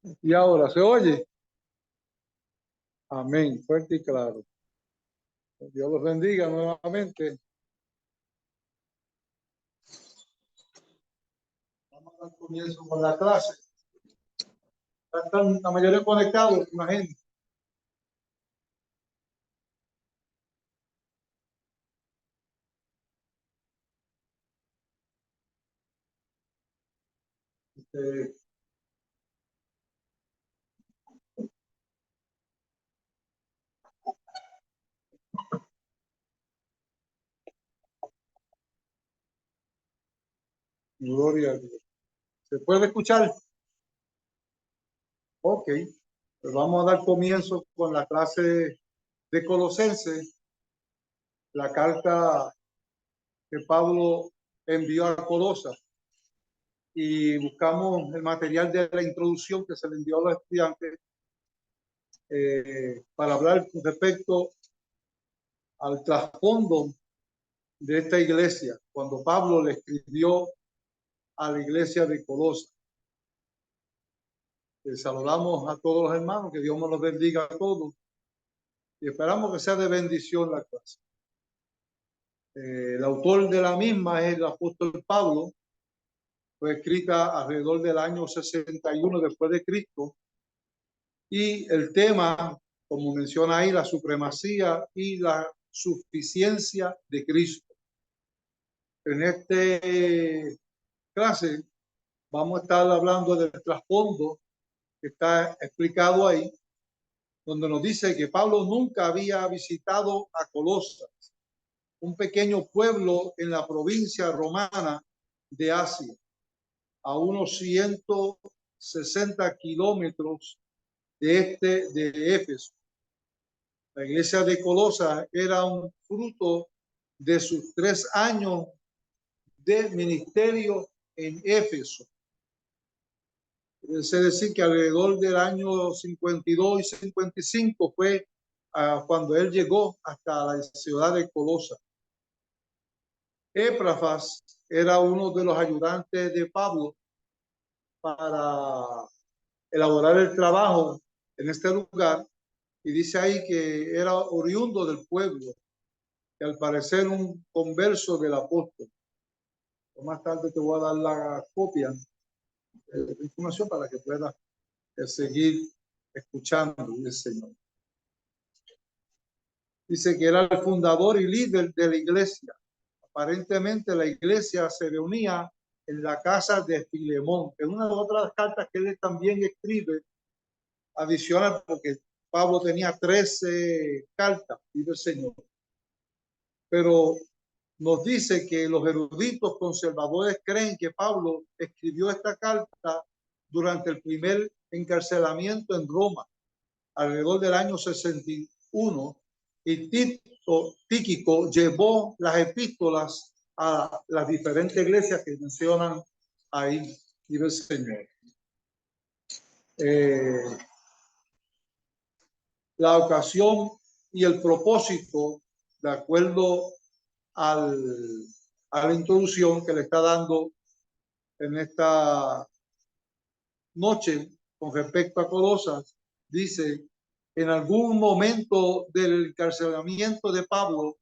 Y ahora, ¿se oye? Amén, fuerte y claro. Dios los bendiga nuevamente. Vamos a dar comienzo con la clase. Están la mayoría conectados, imagínense. Eh, Gloria a Dios. ¿Se puede escuchar? Ok. Pues vamos a dar comienzo con la clase de Colosenses, la carta que Pablo envió a Colosas. Y buscamos el material de la introducción que se le envió a los estudiantes para hablar con respecto al trasfondo de esta iglesia, cuando Pablo le escribió a la iglesia de Colosas. Saludamos a todos los hermanos, que Dios nos los bendiga a todos y esperamos que sea de bendición la clase. El autor de la misma es el apóstol Pablo, fue escrita alrededor del año 61 después de Cristo, y el tema, como menciona ahí, la supremacía y la suficiencia de Cristo. En esta clase vamos a estar hablando del trasfondo que está explicado ahí, donde nos dice que Pablo nunca había visitado a Colosas, un pequeño pueblo en la provincia romana de Asia, a unos 160 kilómetros de Éfeso. La iglesia de Colosas era un fruto de sus 3 años de ministerio en Éfeso. Es decir, que alrededor del año 52 y 55 fue cuando él llegó hasta la ciudad de Colosas. Epafras era uno de los ayudantes de Pablo para elaborar el trabajo en este lugar, y dice ahí que era oriundo del pueblo, que al parecer un converso del apóstol. Más tarde te voy a dar la copia de la información para que puedas seguir escuchando el Señor. Dice que era el fundador y líder de la iglesia. Aparentemente la iglesia se reunía en la casa de Filemón, en una de otras cartas que él también escribe, adicional, porque Pablo tenía 13 cartas, dice el Señor. Pero nos dice que los eruditos conservadores creen que Pablo escribió esta carta durante el primer encarcelamiento en Roma, alrededor del año 61, y Tíquico llevó las epístolas a las diferentes iglesias que mencionan ahí, dice el Señor. La ocasión y el propósito, de acuerdo a la introducción que le está dando en esta noche con respecto a Colosas, dice: en algún momento del encarcelamiento de Pablo,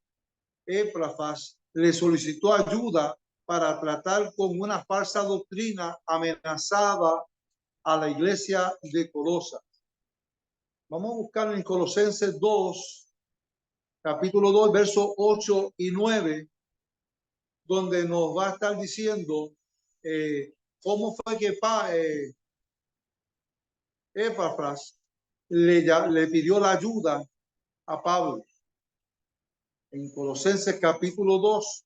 Epafras le solicitó ayuda para tratar con una falsa doctrina amenazada a la iglesia de Colosas. Vamos a buscar en Colosenses 2, capítulo 2, versos 8 y 9, donde nos va a estar diciendo cómo fue que Epafras le pidió la ayuda a Pablo. En Colosenses capítulo 2,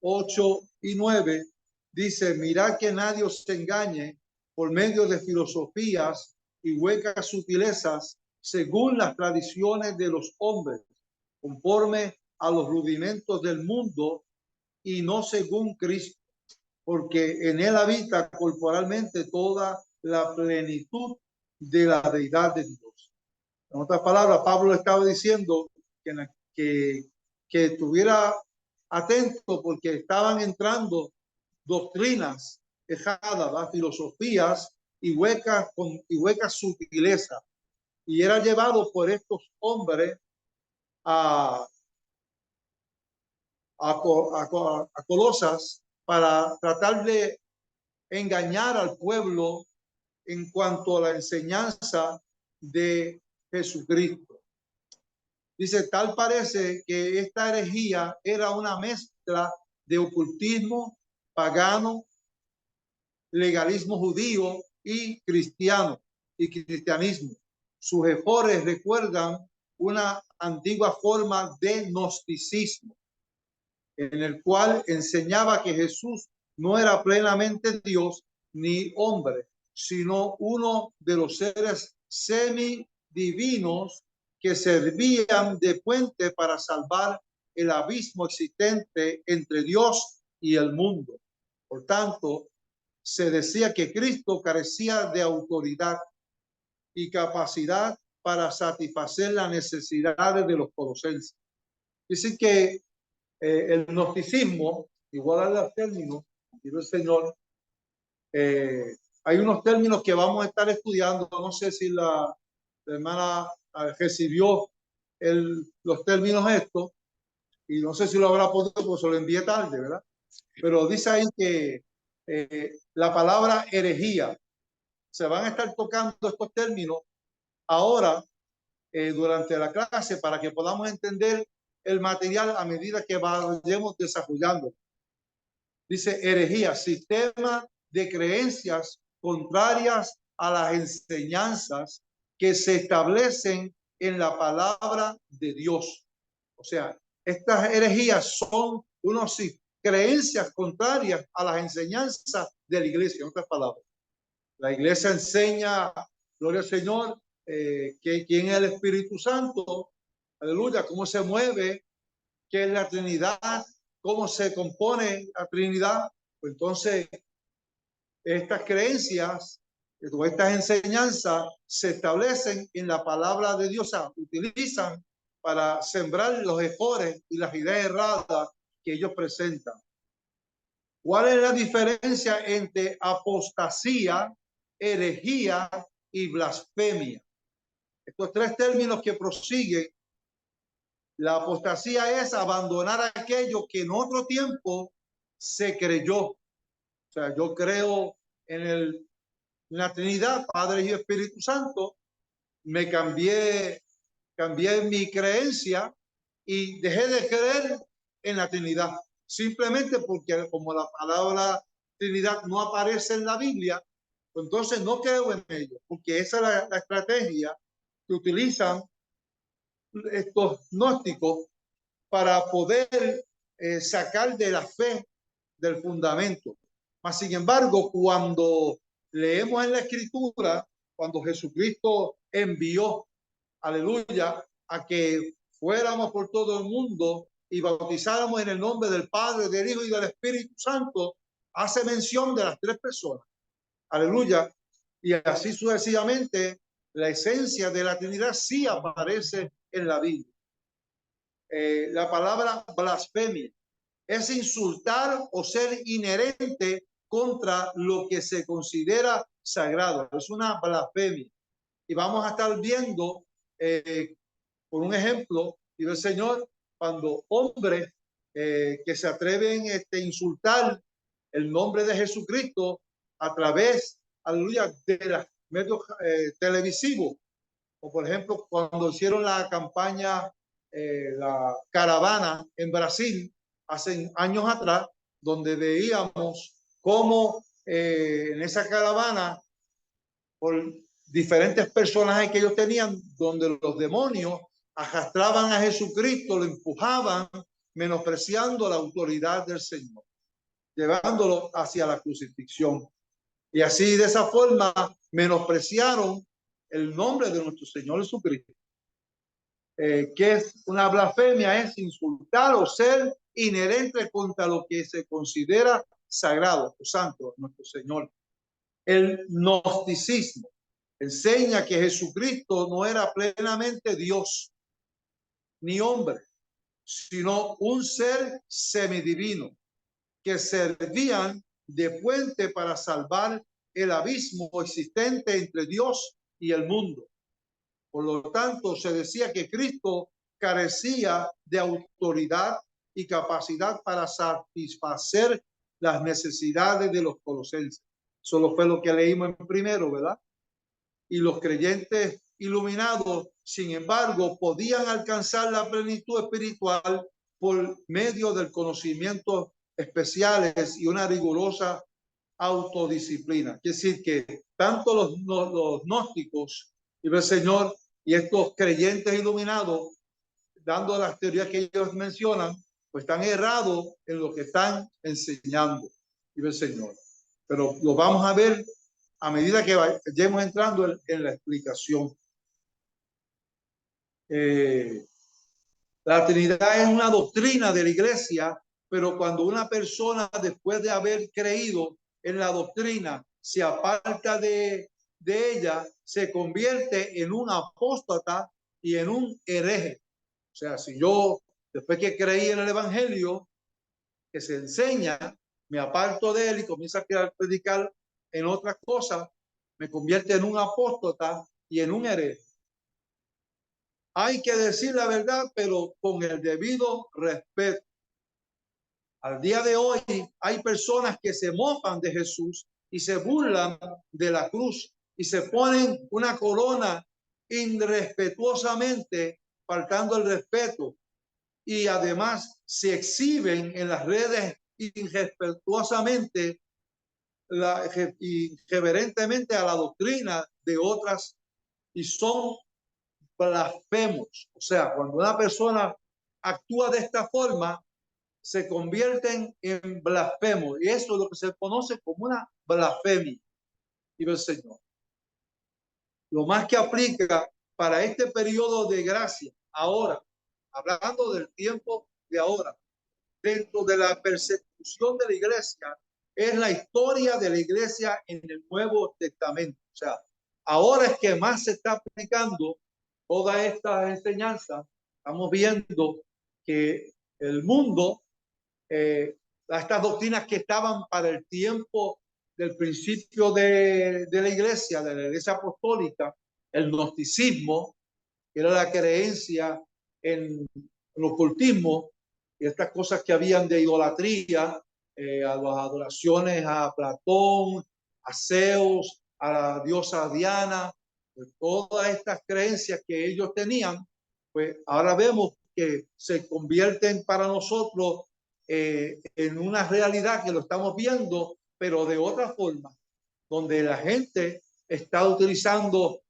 8 y 9, dice: mirad que nadie os engañe por medio de filosofías y huecas sutilezas, según las tradiciones de los hombres, conforme a los rudimentos del mundo y no según Cristo, porque en él habita corporalmente toda la plenitud de la deidad de Dios. En otras palabras, Pablo estaba diciendo que estuviera atento, porque estaban entrando doctrinas erradas, filosofías y hueca sutileza, y era llevado por estos hombres a, a Colosas para tratar de engañar al pueblo en cuanto a la enseñanza de Jesucristo. Dice, tal parece que esta herejía era una mezcla de ocultismo pagano, legalismo judío y cristianismo. Sus ejemplos recuerdan una antigua forma de gnosticismo, en el cual enseñaba que Jesús no era plenamente Dios ni hombre, sino uno de los seres semidivinos que servían de puente para salvar el abismo existente entre Dios y el mundo. Por tanto, se decía que Cristo carecía de autoridad y capacidad para satisfacer las necesidades de los colosenses. Dice que el gnosticismo, igual a los términos, dice el Señor, hay unos términos que vamos a estar estudiando. No sé si la hermana recibió los términos estos, y no sé si lo habrá podido, porque se lo envié tarde, ¿verdad? Pero dice ahí que la palabra herejía, se van a estar tocando estos términos ahora durante la clase para que podamos entender el material a medida que vayamos desarrollando. Dice herejía, sistema de creencias contrarias a las enseñanzas que se establecen en la palabra de Dios. O sea, estas herejías son unas creencias contrarias a las enseñanzas de la iglesia. En otras palabras, la iglesia enseña, gloria al Señor, que quién es el Espíritu Santo, aleluya, cómo se mueve, qué es la Trinidad, cómo se compone la Trinidad. Pues entonces, estas creencias o estas enseñanzas se establecen en la palabra de Dios, o sea, utilizan para sembrar los errores y las ideas erradas que ellos presentan. ¿Cuál es la diferencia entre apostasía, herejía y blasfemia? Estos tres términos que prosiguen. La apostasía es abandonar aquello que en otro tiempo se creyó. O sea, yo creo en la Trinidad, Padre y Espíritu Santo. Me cambié mi creencia y dejé de creer en la Trinidad. Simplemente porque como la palabra Trinidad no aparece en la Biblia, pues entonces no creo en ello, porque esa es la estrategia que utilizan estos gnósticos para poder sacar de la fe del fundamento. Mas, sin embargo, cuando leemos en la Escritura, cuando Jesucristo envió, aleluya, a que fuéramos por todo el mundo y bautizáramos en el nombre del Padre, del Hijo y del Espíritu Santo, hace mención de las tres personas, aleluya, y así sucesivamente. La esencia de la Trinidad sí aparece en la Biblia. La palabra blasfemia es insultar o ser inherente contra lo que se considera sagrado. Es una blasfemia. Y vamos a estar viendo, por un ejemplo, y el Señor, cuando hombres que se atreven a insultar el nombre de Jesucristo a través, aleluya, de los medios televisivos, o por ejemplo, cuando hicieron la campaña, la caravana en Brasil, hace años atrás, donde veíamos cómo en esa caravana, por diferentes personajes que ellos tenían, donde los demonios arrastraban a Jesucristo, lo empujaban, menospreciando la autoridad del Señor, llevándolo hacia la crucifixión. Y así, de esa forma, menospreciaron el nombre de nuestro Señor Jesucristo. Que es una blasfemia, es insultar o ser inherente contra lo que se considera sagrado o santo, nuestro Señor. El gnosticismo enseña que Jesucristo no era plenamente Dios ni hombre, sino un ser semidivino que servían de puente para salvar el abismo existente entre Dios y el mundo. Por lo tanto, se decía que Cristo carecía de autoridad y capacidad para satisfacer las necesidades de los colosenses. Solo fue lo que leímos en primero, ¿verdad? Y los creyentes iluminados, sin embargo, podían alcanzar la plenitud espiritual por medio del conocimiento especiales y una rigurosa autodisciplina. Es decir, que tanto los gnósticos y el Señor y estos creyentes iluminados, dando las teorías que ellos mencionan, pues están errados en lo que están enseñando y el Señor. Pero lo vamos a ver a medida que vayamos entrando en la explicación. La Trinidad es una doctrina de la iglesia, pero cuando una persona, después de haber creído en la doctrina, se aparta de ella, se convierte en un apóstata y en un hereje. O sea, si yo, después que creí en el evangelio que se enseña, me aparto de él y comienzo a predicar en otras cosas, me convierte en un apóstata y en un hereje. Hay que decir la verdad, pero con el debido respeto. Al día de hoy hay personas que se mofan de Jesús y se burlan de la cruz y se ponen una corona irrespetuosamente, faltando el respeto, y además se exhiben en las redes irrespetuosamente, irreverentemente a la doctrina de otras, y son blasfemos. O sea, cuando una persona actúa de esta forma, se convierten en blasfemos. Y eso es lo que se conoce como una blasfemia. Y el Señor. Lo más que aplica para este periodo de gracia, ahora, hablando del tiempo de ahora, dentro de la persecución de la iglesia, es la historia de la iglesia en el Nuevo Testamento. O sea, ahora es que más se está aplicando toda esta enseñanza. Estamos viendo que el mundo, estas doctrinas que estaban para el tiempo del principio de la iglesia apostólica, el gnosticismo, que era la creencia en el ocultismo y estas cosas que habían de idolatría, a las adoraciones a Platón, a Zeus, a la diosa Diana, pues todas estas creencias que ellos tenían, pues ahora vemos que se convierten para nosotros en una realidad que lo estamos viendo, pero de otra forma, donde la gente está utilizando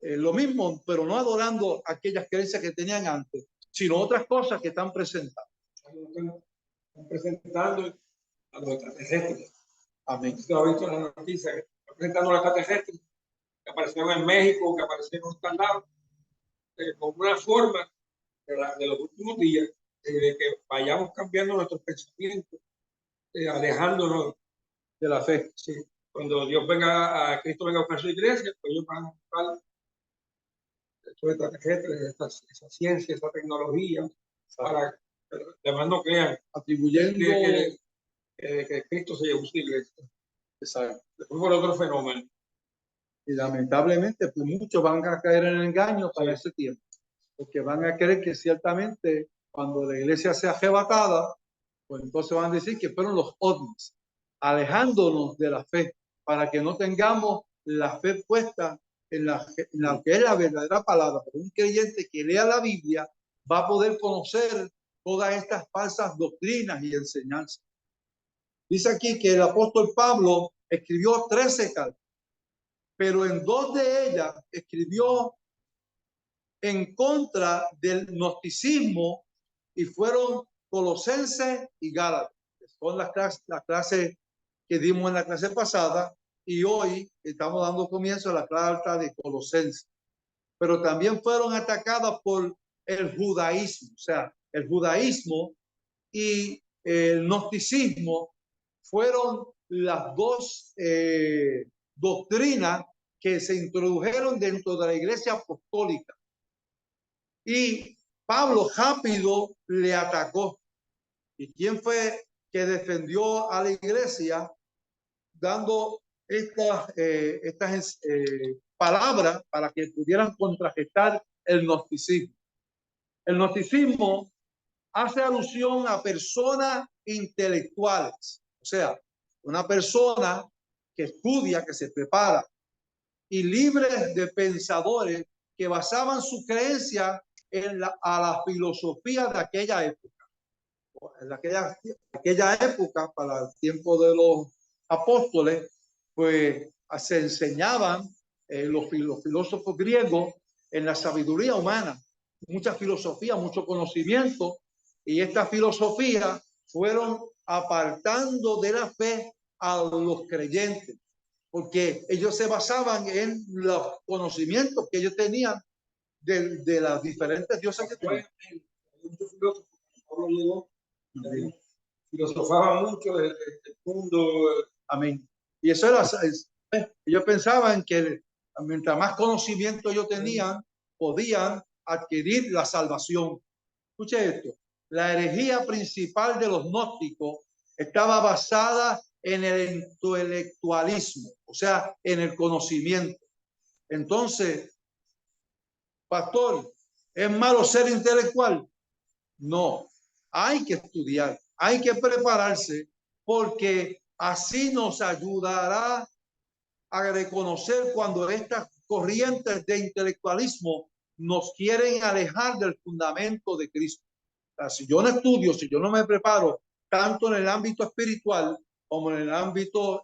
lo mismo, pero no adorando aquellas creencias que tenían antes, sino otras cosas que están presentando. Están presentando a los extraterrestres. Amén. Usted lo ha visto en la noticia, están presentando a los extraterrestres que aparecieron en México, que aparecieron en otros lados, como una forma de los últimos días de que vayamos cambiando nuestros pensamientos, alejándonos de la fe. Sí. Cuando Dios venga, a Cristo venga a buscar su iglesia, pues ellos van a buscar esa ciencia, esa tecnología, para que demás no crean, atribuyendo que Cristo se llevó su iglesia. Exacto. Después por otro fenómeno. Y lamentablemente, pues muchos van a caer en el engaño para ese tiempo, porque van a creer que ciertamente cuando la iglesia sea arrebatada, pues entonces van a decir que fueron los ovnis, alejándonos de la fe, para que no tengamos la fe puesta en la que es la verdadera palabra. Pero un creyente que lea la Biblia va a poder conocer todas estas falsas doctrinas y enseñanzas. Dice aquí que el apóstol Pablo escribió 13 cartas, pero en 2 de ellas escribió en contra del gnosticismo y fueron Colosenses y Gálatas. Son las clases que dimos en la clase pasada y hoy estamos dando comienzo a la carta de Colosenses. Pero también fueron atacadas por el judaísmo, o sea, el judaísmo y el gnosticismo fueron las dos doctrinas que se introdujeron dentro de la iglesia apostólica. Y Pablo rápido le atacó. ¿Y quién fue que defendió a la iglesia dando estas palabras para que pudieran contrarrestar el gnosticismo. El gnosticismo hace alusión a personas intelectuales, o sea, una persona que estudia, que se prepara, y libres de pensadores que basaban su creencia a la filosofía de aquella época. En aquella época, para el tiempo de los apóstoles, pues se enseñaban los filósofos griegos en la sabiduría humana, mucha filosofía, mucho conocimiento, y esta filosofía fueron apartando de la fe a los creyentes, porque ellos se basaban en los conocimientos que ellos tenían de las diferentes diosas que tenían. Muchos filósofos, Pablo llegó, filosofaba mucho del mundo. Amén. Y eso era, ellos pensaban que mientras más conocimiento ellos tenían, podían adquirir la salvación. Escuche esto, la herejía principal de los gnósticos estaba basada en el intelectualismo, o sea, en el conocimiento. Entonces, pastor, ¿es malo ser intelectual? No, hay que estudiar, hay que prepararse, porque así nos ayudará a reconocer cuando estas corrientes de intelectualismo nos quieren alejar del fundamento de Cristo. O sea, si yo no estudio, si yo no me preparo, tanto en el ámbito espiritual como en el ámbito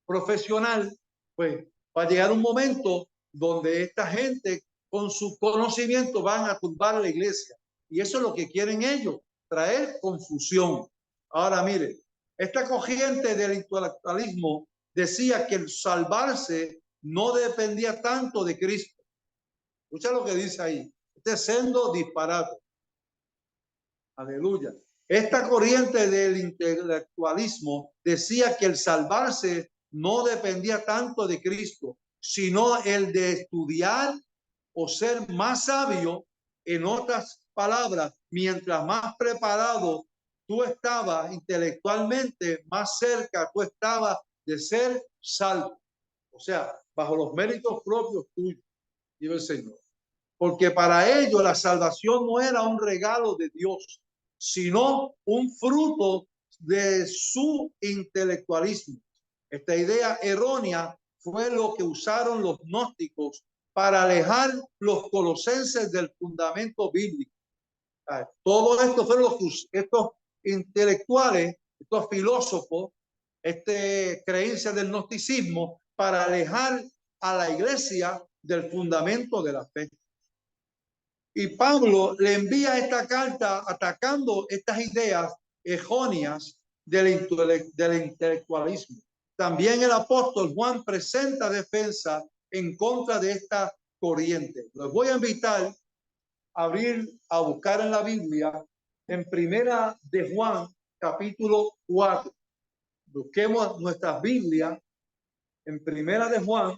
profesional, pues va a llegar un momento donde esta gente con su conocimiento van a tumbar la iglesia. Y eso es lo que quieren ellos, traer confusión. Ahora, mire, esta corriente del intelectualismo decía que el salvarse no dependía tanto de Cristo. Escucha lo que dice ahí. Este sendo disparate. Aleluya. Esta corriente del intelectualismo decía que el salvarse no dependía tanto de Cristo, sino el de estudiar o ser más sabio. En otras palabras, mientras más preparado tú estabas intelectualmente, más cerca tú estabas de ser salvo. O sea, bajo los méritos propios tuyos, dice el Señor. Porque para ellos la salvación no era un regalo de Dios, sino un fruto de su intelectualismo. Esta idea errónea fue lo que usaron los gnósticos para alejar los colosenses del fundamento bíblico. Todo esto fueron estos intelectuales, estos filósofos, creencia del gnosticismo, para alejar a la iglesia del fundamento de la fe. Y Pablo le envía esta carta atacando estas ideas erróneas del intelectualismo. También el apóstol Juan presenta defensa en contra de esta corriente. Los voy a invitar a abrir, a buscar en la Biblia, en Primera de Juan, capítulo 4. Busquemos nuestras Biblias en Primera de Juan,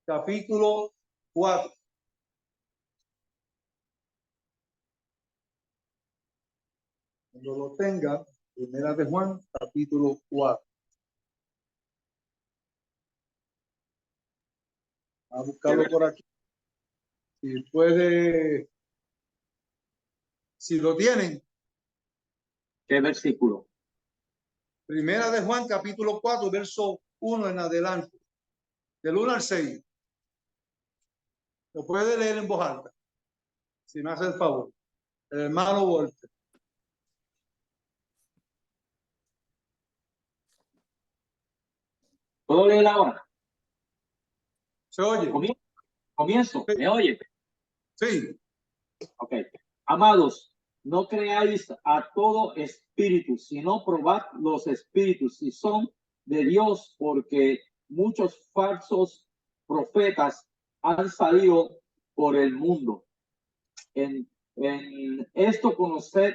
capítulo 4. Cuando lo tenga, Primera de Juan, capítulo 4. A buscarlo por aquí. Si puede, si lo tienen. ¿Qué versículo? Primera de Juan, capítulo 4, verso 1 en adelante. Del 1 al 6. Lo puede leer en voz alta. Si me hace el favor. El hermano Walter. ¿Puedo leer ahora? ¿Se oye? Comienzo. Sí. ¿Me oye? Sí. Ok. Amados, no creáis a todo espíritu, sino probad los espíritus si son de Dios, porque muchos falsos profetas han salido por el mundo. En esto conoced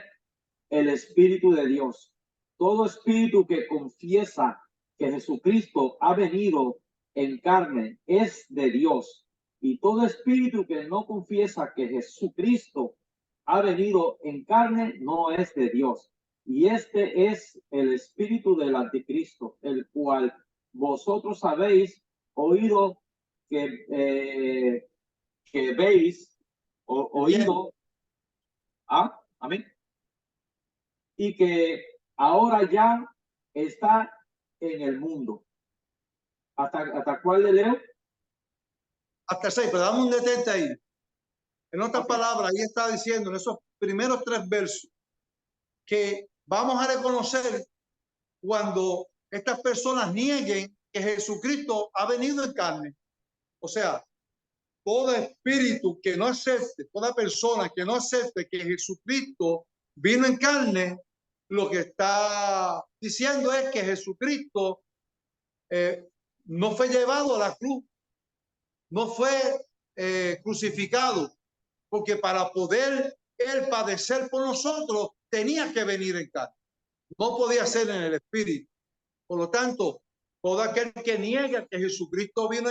el Espíritu de Dios. Todo espíritu que confiesa que Jesucristo ha venido en carne es de Dios. Y todo espíritu que no confiesa que Jesucristo ha venido en carne no es de Dios. Y este es el espíritu del anticristo, el cual vosotros habéis oído que veis oído, amén, y que ahora ya está en el mundo. ¿Hasta cuál le leo? Hasta 6, pero dame un detente ahí. En otras Okay. palabras, ahí está diciendo en esos primeros 3 versos que vamos a reconocer cuando estas personas nieguen que Jesucristo ha venido en carne. O sea, todo espíritu que no acepte, toda persona que no acepte que Jesucristo vino en carne, lo que está diciendo es que Jesucristo no fue llevado a la cruz, no fue crucificado, porque para poder él padecer por nosotros tenía que venir en carne, no podía ser en el espíritu. Por lo tanto, todo aquel que niega que Jesucristo vino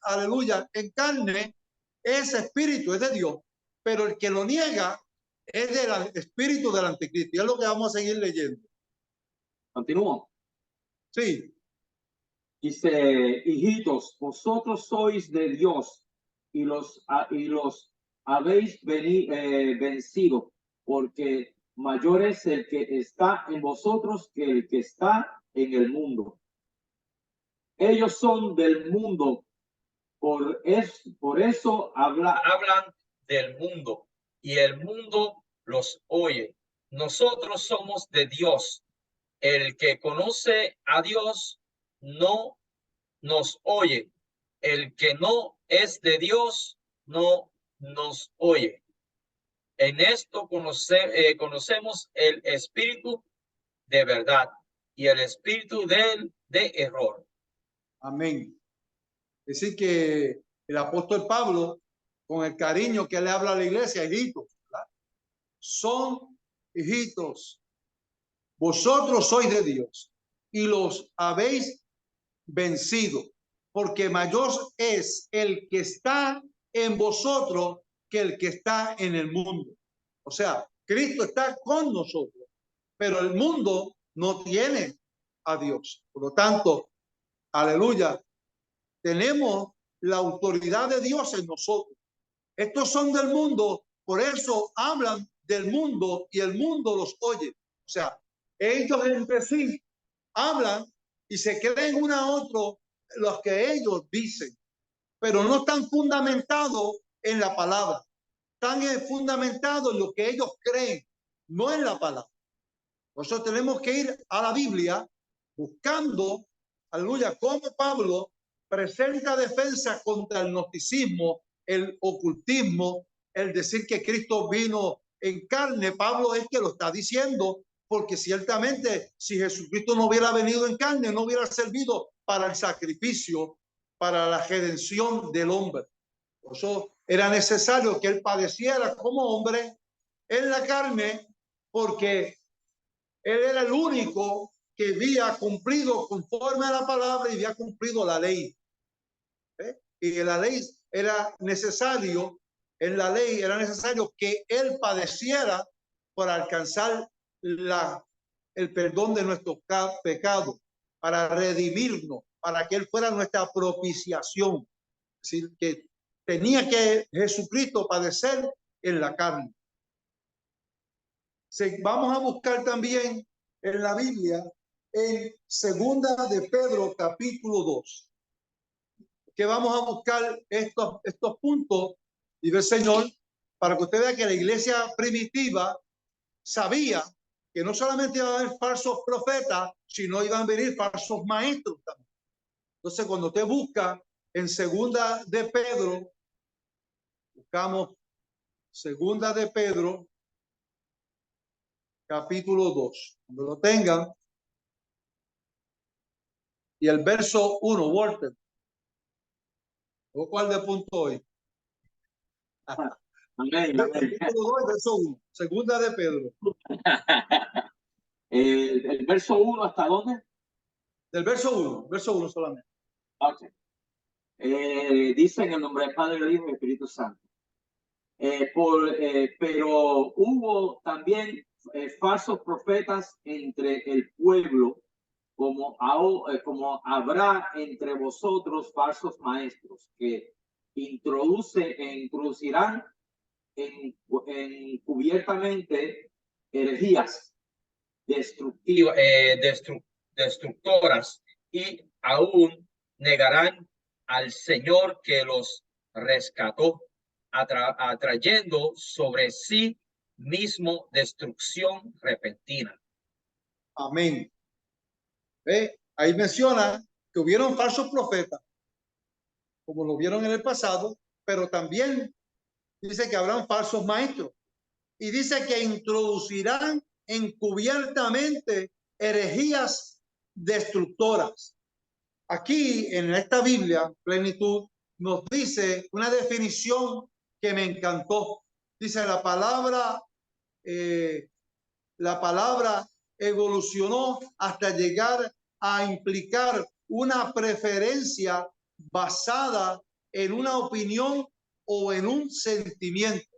aleluya, en carne, ese espíritu es de Dios, pero el que lo niega es del espíritu del anticristo. Y es lo que vamos a seguir leyendo. Continúo. Sí. Dice, hijitos, vosotros sois de Dios y los habéis vencido, porque mayor es el que está en vosotros que el que está en el mundo. Ellos son del mundo, por eso hablan del mundo y el mundo los oye. Nosotros somos de Dios. El que conoce a Dios no nos oye. El que no es de Dios no nos oye. En esto conocemos el espíritu de verdad y el espíritu de error. Amén. Es decir, que el apóstol Pablo, con el cariño que le habla a la iglesia, hijitos, ¿verdad? Son hijitos. Vosotros sois de Dios y los habéis vencido, porque mayor es el que está en vosotros que el que está en el mundo. O sea, Cristo está con nosotros, pero el mundo no tiene a Dios. Por lo tanto, aleluya, tenemos la autoridad de Dios en nosotros. Estos son del mundo, por eso hablan del mundo y el mundo los oye. O sea, ellos entre sí hablan y se creen uno a otro los que ellos dicen, pero no están fundamentados en la palabra, están fundamentados en lo que ellos creen, no en la palabra. Por eso tenemos que ir a la Biblia buscando, aleluya, como Pablo presenta defensa contra el gnosticismo, el ocultismo, el decir que Cristo vino en carne. Pablo es que lo está diciendo, porque ciertamente si Jesucristo no hubiera venido en carne, no hubiera servido para el sacrificio, para la redención del hombre. Por eso era necesario que él padeciera como hombre en la carne, porque él era el único que había cumplido conforme a la palabra y había cumplido la ley. Y en la ley era necesario, en la ley era necesario que él padeciera para alcanzar el perdón de nuestros pecados, para redimirnos, para que él fuera nuestra propiciación. Es decir, que tenía que Jesucristo padecer en la carne. Vamos a buscar también en la Biblia, en Segunda de Pedro, capítulo 2, que vamos a buscar estos puntos, dice el Señor, para que usted vea que la iglesia primitiva sabía que no solamente iban a haber falsos profetas, sino iban a venir falsos maestros también. Entonces, cuando usted busca en Segunda de Pedro, buscamos Segunda de Pedro, capítulo 2. Cuando lo tengan, y el verso 1, Walter. ¿O cuál de punto hoy? Amén, amén. Capítulo 2, verso 1. Segunda de Pedro. El verso 1, ¿hasta dónde? Del verso 1 solamente. Okay. Dice en el nombre del Padre, del Hijo y del Espíritu Santo. Pero hubo también falsos profetas entre el pueblo, como habrá entre vosotros falsos maestros que introducirán encubiertamente herejías destructoras y aún negarán al Señor que los rescató, atrayendo sobre sí mismo destrucción repentina. Amén. ¿Ve? Ahí menciona que hubieron falsos profetas, como lo vieron en el pasado, pero también dice que habrán falsos maestros. Y dice que introducirán encubiertamente herejías destructoras. Aquí en esta Biblia, Plenitud, nos dice una definición que me encantó. Dice la palabra evolucionó hasta llegar a implicar una preferencia basada en una opinión o en un sentimiento.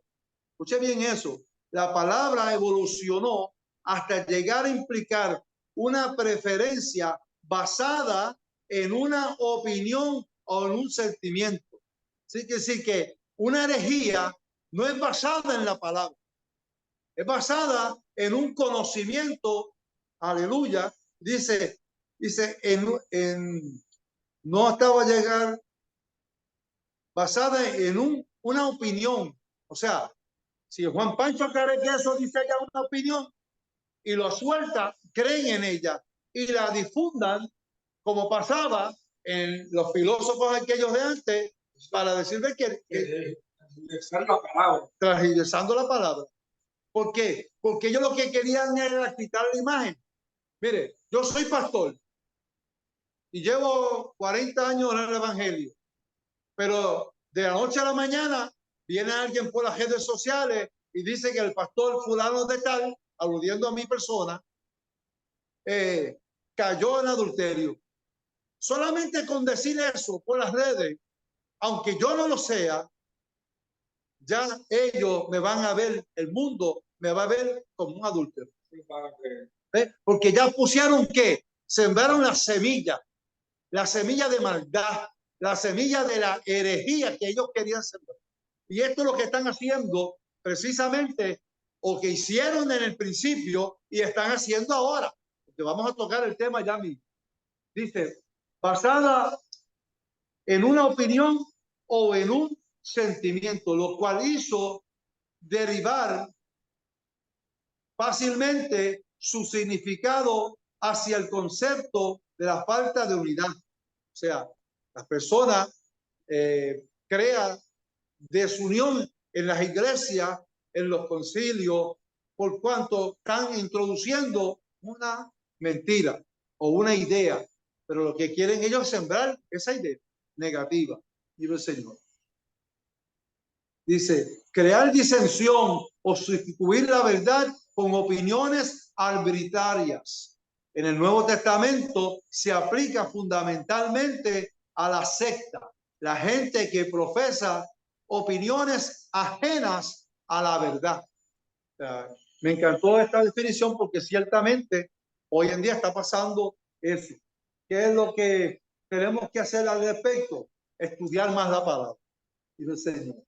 Escuche bien eso. La palabra evolucionó hasta llegar a implicar una preferencia basada en una opinión o en un sentimiento. Sí que una herejía no es basada en la palabra, es basada en un conocimiento, aleluya, dice no estaba a llegar basada en una opinión, o sea, si Juan Pancho Carequeso dice ya una opinión y lo suelta, creen en ella y la difundan como pasaba en los filósofos aquellos de antes para decirle que transgiversando la palabra. ¿Por qué? Porque ellos lo que querían era quitar la imagen. Mire, yo soy pastor y llevo 40 años en el evangelio, pero de la noche a la mañana viene alguien por las redes sociales y dice que el pastor fulano de tal, aludiendo a mi persona, cayó en adulterio. Solamente con decir eso por las redes, aunque yo no lo sea, ya ellos me van a ver, el mundo me va a ver como un adúltero. Porque ya pusieron que sembraron la semilla de maldad, la semilla de la herejía que ellos querían sembrar. Y esto es lo que están haciendo precisamente, o que hicieron en el principio y están haciendo ahora. Porque vamos a tocar el tema ya mismo. Dice, basada en una opinión o en un sentimiento, lo cual hizo derivar fácilmente su significado hacia el concepto de la falta de unidad. O sea, las personas crean desunión en las iglesias, en los concilios, por cuanto están introduciendo una mentira o una idea, pero lo que quieren ellos es sembrar esa idea negativa. Dice el Señor. Dice, crear disensión o sustituir la verdad con opiniones arbitrarias. En el Nuevo Testamento se aplica fundamentalmente a la secta, la gente que profesa opiniones ajenas a la verdad. O sea, me encantó esta definición porque ciertamente hoy en día está pasando eso. ¿Qué es lo que tenemos que hacer al respecto? Estudiar más la palabra. Y el Señor.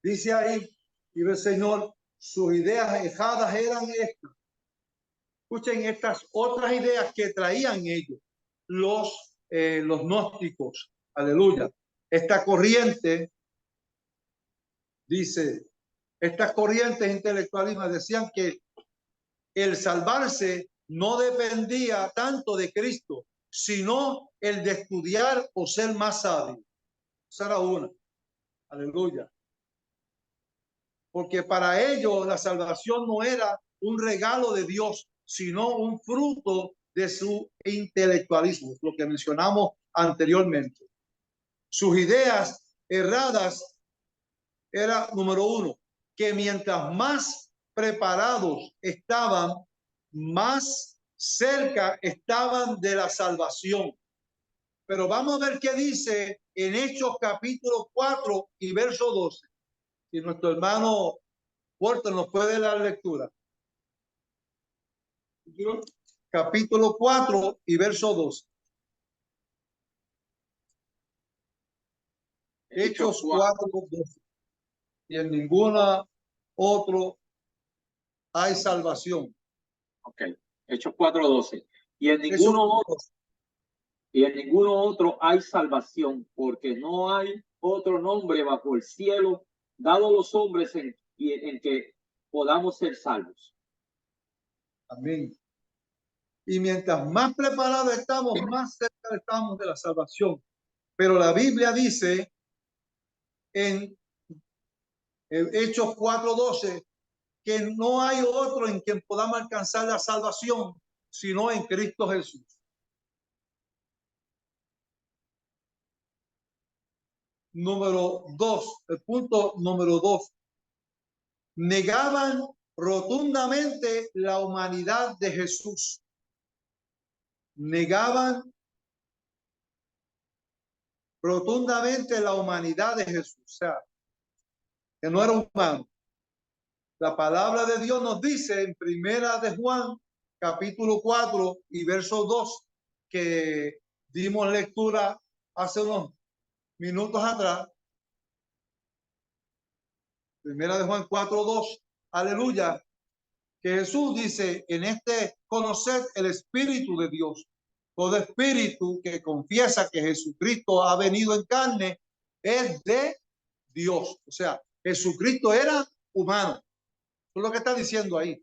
Dice ahí, y el Señor, sus ideas erradas eran estas. Escuchen estas otras ideas que traían ellos, los gnósticos. Aleluya. Esta corriente, dice, estas corrientes intelectualistas decían que el salvarse no dependía tanto de Cristo, sino el de estudiar o ser más sabio. Esa era una. Aleluya. Porque para ellos la salvación no era un regalo de Dios, sino un fruto de su intelectualismo, lo que mencionamos anteriormente. Sus ideas erradas era, número uno, que mientras más preparados estaban, más cerca estaban de la salvación. Pero vamos a ver qué dice en Hechos capítulo 4 y verso 12. Si nuestro hermano Puerto nos puede dar lectura. capítulo 4 y verso 2. Hechos 4, 12. Y en ninguna otro hay salvación. Ok. Hechos 4:12. Y en Eso, ninguno otro hay salvación, porque no hay otro nombre bajo el cielo dado a los hombres en que podamos ser salvos. amén. Y mientras más preparados estamos, más cerca estamos de la salvación. Pero la Biblia dice en Hechos 4:12 que no hay otro en quien podamos alcanzar la salvación, sino en Cristo Jesús. Número 2, el punto número 2. Negaban rotundamente la humanidad de Jesús. Negaban rotundamente la humanidad de Jesús. O sea, que no era humano. La palabra de Dios nos dice en Primera de Juan, capítulo 4 y verso 2, que dimos lectura hace unos minutos atrás. Primera de Juan 4:2. Aleluya. Que Jesús dice en este conocer el Espíritu de Dios. Todo espíritu que confiesa que Jesucristo ha venido en carne es de Dios. O sea, Jesucristo era humano. Eso es lo que está diciendo ahí.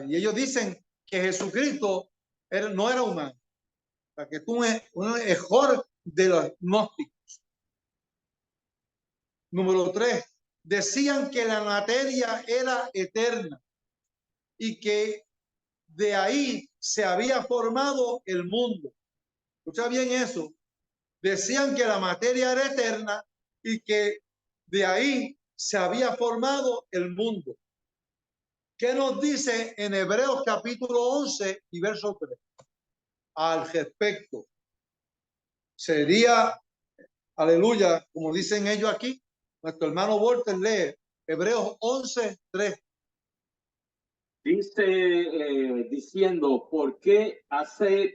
Y ellos dicen que Jesucristo no era humano. O sea, que es un error de los gnósticos. Número 3. Decían que la materia era eterna y que de ahí se había formado el mundo. Escucha bien eso. Decían que la materia era eterna y que de ahí se había formado el mundo. ¿Qué nos dice en Hebreos capítulo 11 y verso 3? Al respecto. Sería, aleluya, como dicen ellos aquí, nuestro hermano Walter lee Hebreos 11, 3. Dice diciendo, ¿por qué hace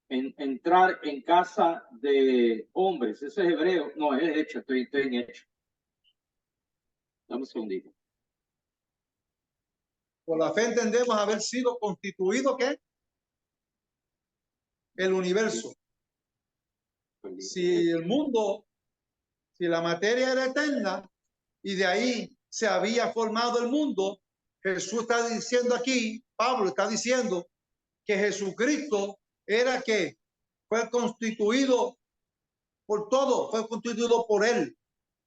entrar en casa de hombres? Eso es hebreo. No, es hecho, estoy en hecho. Dame un segundito. Por la fe entendemos haber sido constituido, ¿qué? El universo. Si el mundo, si la materia era eterna y de ahí se había formado el mundo, Jesús está diciendo aquí, Pablo está diciendo que Jesucristo era que fue constituido por todo, fue constituido por él,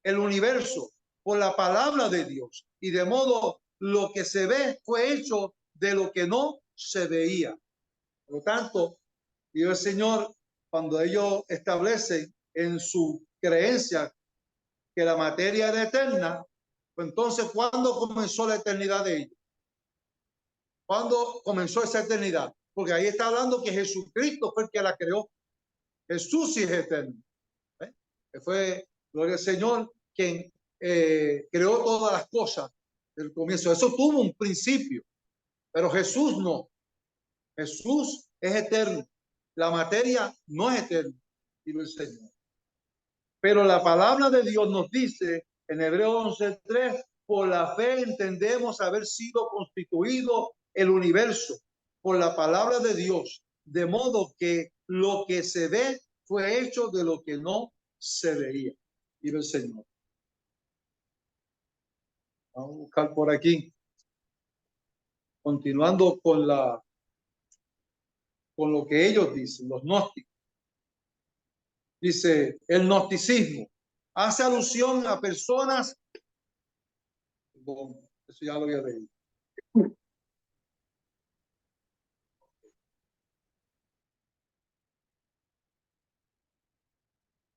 el universo, por la palabra de Dios. Y de modo lo que se ve fue hecho de lo que no se veía. Por lo tanto, Dios el Señor, cuando ellos establecen en su creencia que la materia era eterna, pues entonces, ¿cuándo comenzó la eternidad de ellos? ¿Cuándo comenzó esa eternidad? Porque ahí está hablando que Jesucristo fue el que la creó. Jesús sí es eterno. Que fue, gloria al Señor, quien creó todas las cosas del comienzo. Eso tuvo un principio, pero Jesús no. Jesús es eterno. La materia no es eterna, dijo el Señor. Pero la palabra de Dios nos dice en Hebreos 11:3, por la fe entendemos haber sido constituido el universo por la palabra de Dios, de modo que lo que se ve fue hecho de lo que no se veía. Dijo el Señor. Vamos a buscar por aquí. Continuando con lo que ellos dicen, los gnósticos. Dice, el gnosticismo hace alusión a personas, eso ya lo había leído.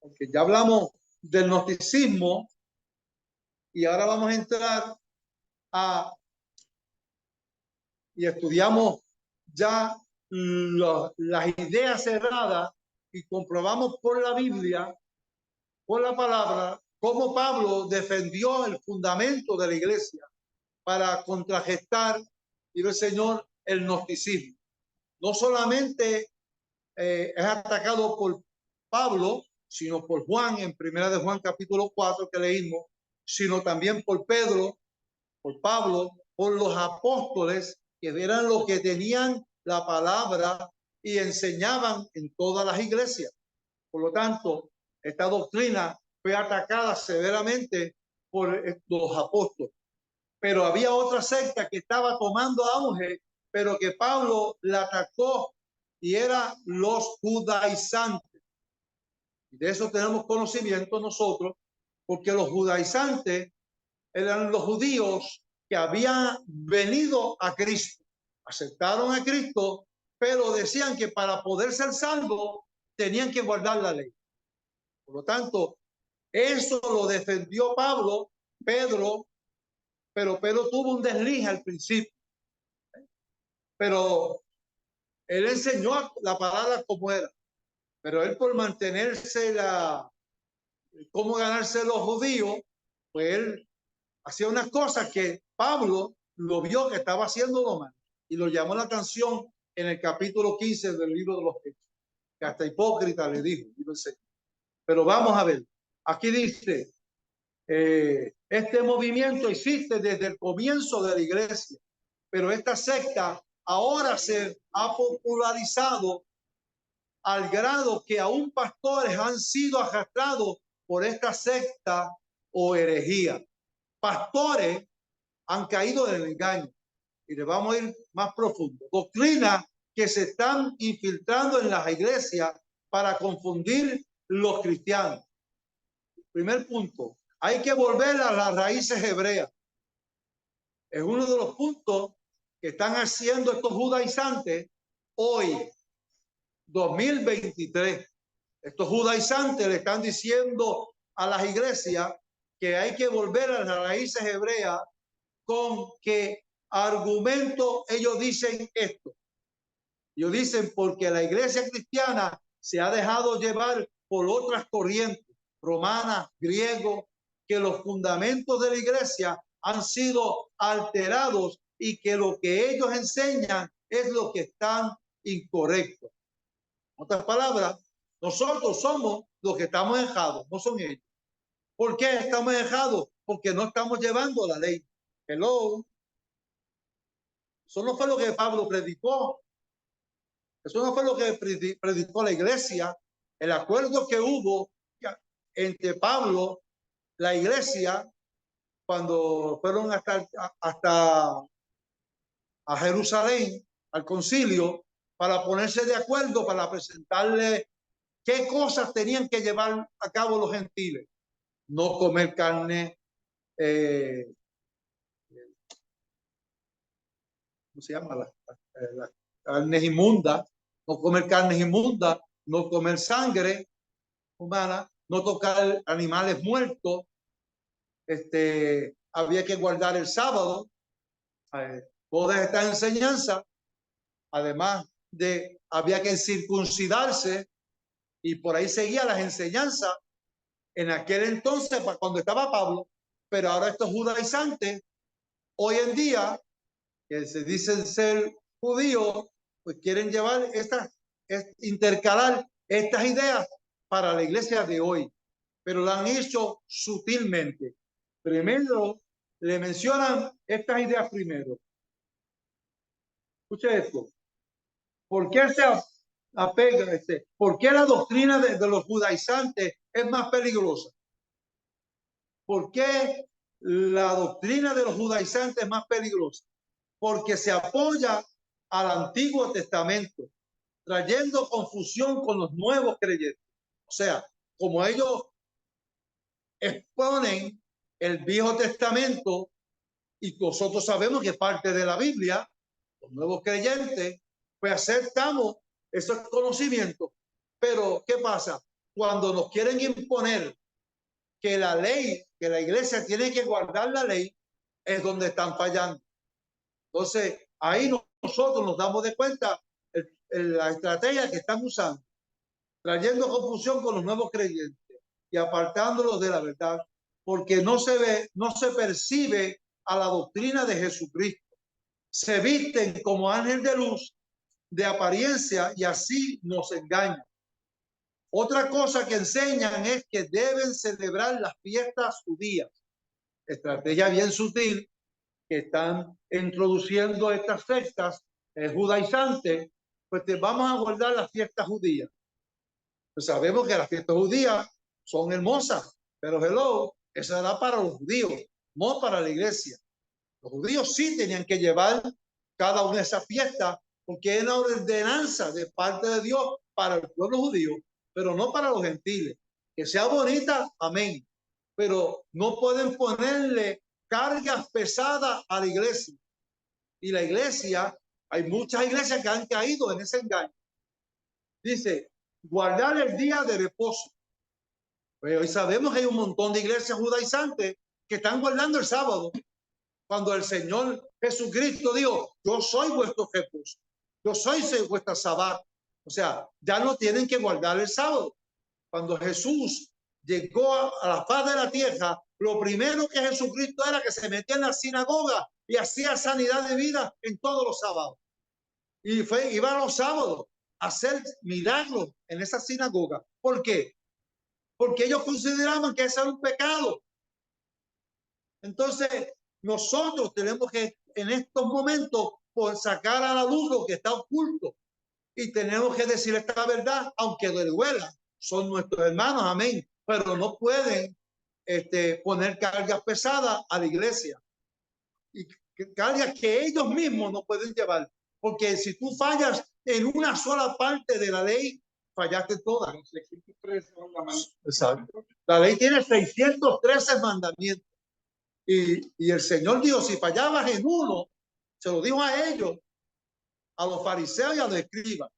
Porque ya hablamos del gnosticismo y ahora vamos a entrar y estudiamos ya las ideas cerradas y comprobamos por la Biblia, por la palabra, cómo Pablo defendió el fundamento de la iglesia para contragestar el Señor, el gnosticismo. No solamente es atacado por Pablo, sino por Juan en Primera de Juan capítulo 4 que leímos, sino también por Pedro, por Pablo, por los apóstoles, que eran los que tenían la palabra y enseñaban en todas las iglesias. Por lo tanto, esta doctrina fue atacada severamente por los apóstoles. Pero había otra secta que estaba tomando auge, pero que Pablo la atacó, y eran los judaizantes. Y de eso tenemos conocimiento nosotros, porque los judaizantes eran los judíos que habían venido a Cristo, aceptaron a Cristo, pero decían que para poder ser salvos tenían que guardar la ley. Por lo tanto, eso lo defendió Pablo, Pedro, pero Pedro tuvo un desliz al principio. Pero él enseñó la palabra como era. Pero él, por mantenerse cómo ganarse los judíos, pues él hacía unas cosas que Pablo lo vio que estaba haciendo lo malo y lo llamó la atención en el capítulo 15 del libro de los Hechos, que hasta hipócrita le dijo. Pero vamos a ver, aquí dice, este movimiento existe desde el comienzo de la iglesia, pero esta secta ahora se ha popularizado al grado que aún pastores han sido arrastrados por esta secta o herejía. Pastores han caído en el engaño, y le vamos a ir más profundo. Doctrinas que se están infiltrando en las iglesias para confundir los cristianos. Primer punto, hay que volver a las raíces hebreas. Es uno de los puntos que están haciendo estos judaizantes hoy, 2023. Estos judaizantes le están diciendo a las iglesias que hay que volver a las raíces hebreas. ¿Con qué argumento ellos dicen esto? Ellos dicen porque la iglesia cristiana se ha dejado llevar por otras corrientes, romanas, griego, que los fundamentos de la iglesia han sido alterados y que lo que ellos enseñan es lo que están incorrecto. En otras palabras, nosotros somos los que estamos dejados, no son ellos. ¿Por qué estamos dejados? Porque no estamos llevando la ley. Hello. Eso no fue lo que Pablo predicó. Eso no fue lo que predicó la iglesia. El acuerdo que hubo entre Pablo, la iglesia, cuando fueron hasta a Jerusalén, al concilio, para ponerse de acuerdo, para presentarle qué cosas tenían que llevar a cabo los gentiles. No comer carne, ¿cómo se llama? Las carnes inmundas, no comer carnes inmundas, no comer sangre humana, no tocar animales muertos, había que guardar el sábado, todas estas enseñanzas, además de había que circuncidarse, y por ahí seguía las enseñanzas en aquel entonces, cuando estaba Pablo. Pero ahora estos judaizantes, hoy en día, que se dicen ser judíos, pues quieren llevar intercalar estas ideas para la iglesia de hoy, pero lo han hecho sutilmente. Primero le mencionan estas ideas primero. Escuche esto. ¿Por qué se apega ¿Por qué la doctrina de los judaizantes es más peligrosa? ¿Por qué la doctrina de los judaizantes es más peligrosa? Porque se apoya al Antiguo Testamento, trayendo confusión con los nuevos creyentes. O sea, como ellos exponen el Viejo Testamento, y nosotros sabemos que parte de la Biblia, los nuevos creyentes, pues aceptamos esos conocimientos. Pero ¿qué pasa? Cuando nos quieren imponer que la ley, que la iglesia tiene que guardar la ley, es donde están fallando. Entonces, ahí nosotros nos damos de cuenta la estrategia que están usando, trayendo confusión con los nuevos creyentes y apartándolos de la verdad, porque no se percibe a la doctrina de Jesucristo. se visten como ángel de luz de apariencia y así nos engañan. Otra cosa que enseñan es que deben celebrar las fiestas judías. Estrategia bien sutil que están introduciendo estas sectas judaizantes, pues vamos a guardar las fiestas judías. Pues sabemos que las fiestas judías son hermosas, pero hello, eso era para los judíos, no para la iglesia. Los judíos sí tenían que llevar cada una de esas fiestas porque era una ordenanza de parte de Dios para el pueblo judío, pero no para los gentiles. Que sea bonita, amén, pero no pueden ponerle cargas pesadas a la iglesia. Y la iglesia, hay muchas iglesias que han caído en ese engaño. Dice, guardar el día de reposo. Pues hoy sabemos que hay un montón de iglesias judaizantes que están guardando el sábado, cuando el Señor Jesucristo dijo, yo soy vuestro reposo, yo soy vuestra sabbat. O sea, ya no tienen que guardar el sábado. Cuando Jesús llegó a la faz de la tierra, lo primero que Jesucristo era que se metía en la sinagoga y hacía sanidad de vida en todos los sábados. Y iba a los sábados a hacer milagros en esa sinagoga. ¿Por qué? Porque ellos consideraban que eso era un pecado. Entonces, nosotros tenemos que en estos momentos sacar a la luz lo que está oculto y tenemos que decir esta verdad, aunque duela, son nuestros hermanos, amén, pero no pueden poner cargas pesadas a la iglesia y cargas que ellos mismos no pueden llevar, porque si tú fallas en una sola parte de la ley, fallaste todas. Exacto. La ley tiene 613 mandamientos. Y el Señor dijo, si fallabas en uno, se lo dijo a ellos, a los fariseos y a los escribas,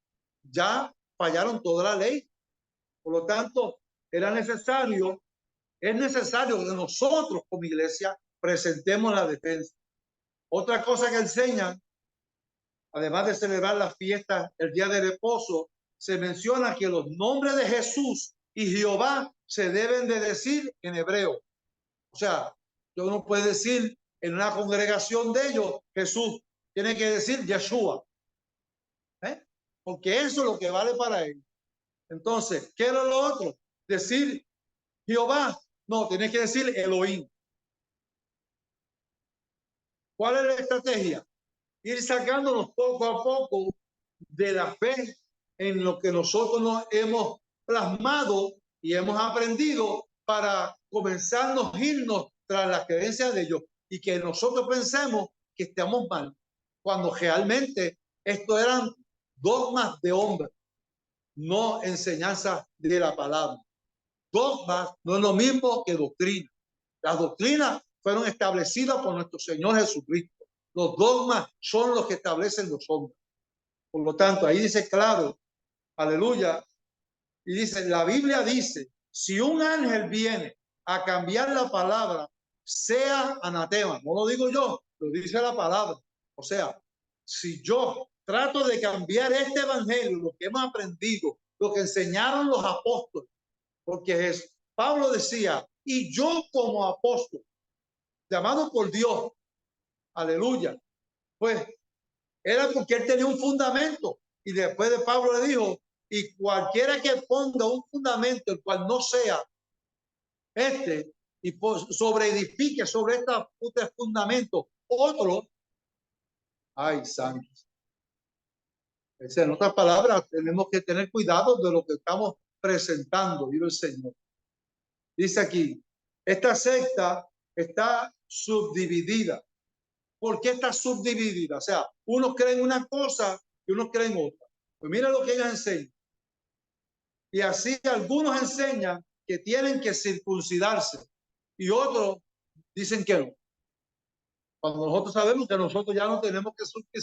ya fallaron toda la ley. Por lo tanto, es necesario que nosotros como iglesia presentemos la defensa. Otra cosa que enseñan, además de celebrar las fiestas, el día de reposo, se menciona que los nombres de Jesús y Jehová se deben de decir en hebreo. O sea, yo no puedo decir en una congregación de ellos Jesús, tiene que decir Yeshua, porque eso es lo que vale para él. Entonces, ¿qué era lo otro? Decir Jehová, no, tiene que decir Elohim. ¿Cuál es la estrategia? Ir sacándonos poco a poco de la fe en lo que nosotros nos hemos plasmado y hemos aprendido para comenzarnos a irnos tras la creencia de ellos y que nosotros pensemos que estamos mal, cuando realmente esto eran dogmas de hombres, no enseñanzas de la palabra. Dogmas no es lo mismo que doctrina. Las doctrinas fueron establecidas por nuestro Señor Jesucristo. Los dogmas son los que establecen los hombres. Por lo tanto, ahí dice claro, aleluya, y dice, la Biblia dice, si un ángel viene a cambiar la palabra, sea anatema. No lo digo yo, lo dice la palabra. O sea, si yo trato de cambiar este evangelio, lo que hemos aprendido, lo que enseñaron los apóstoles, porque Pablo decía, y yo como apóstol, llamado por Dios, aleluya, pues era porque él tenía un fundamento. Y después de Pablo le dijo, y cualquiera que ponga un fundamento, el cual no sea y sobreedifique sobre este fundamento otro, ay, santos. En otras palabras, tenemos que tener cuidado de lo que estamos presentando, dice el Señor. Dice aquí, esta secta está subdividida. ¿Por qué está subdividida? O sea, unos creen una cosa y unos creen otra. Pues mira lo que ellos enseñan. Y así algunos enseñan que tienen que circuncidarse y otros dicen que no. Cuando nosotros sabemos que nosotros ya no tenemos que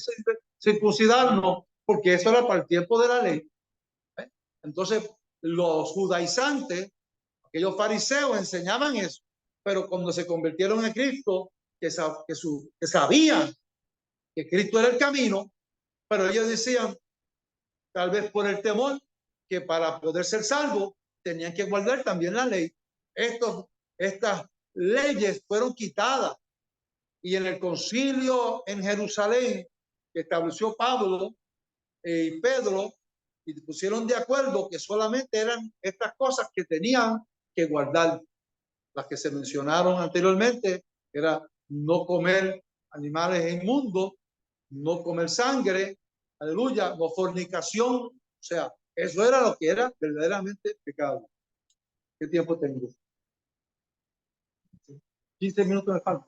circuncidarnos porque eso era para el tiempo de la ley. Entonces, los judaizantes, aquellos fariseos enseñaban eso, pero cuando se convirtieron en Cristo, que sabían que Cristo era el camino, pero ellos decían, tal vez por el temor, que para poder ser salvos tenían que guardar también la ley. Estas leyes fueron quitadas Y en el concilio en Jerusalén que estableció Pablo y Pedro, y pusieron de acuerdo que solamente eran estas cosas que tenían que guardar. Las que se mencionaron anteriormente era no comer animales inmundos, no comer sangre, aleluya, no fornicación. O sea, eso era lo que era verdaderamente pecado. ¿Qué tiempo tengo? 15 minutos de falta.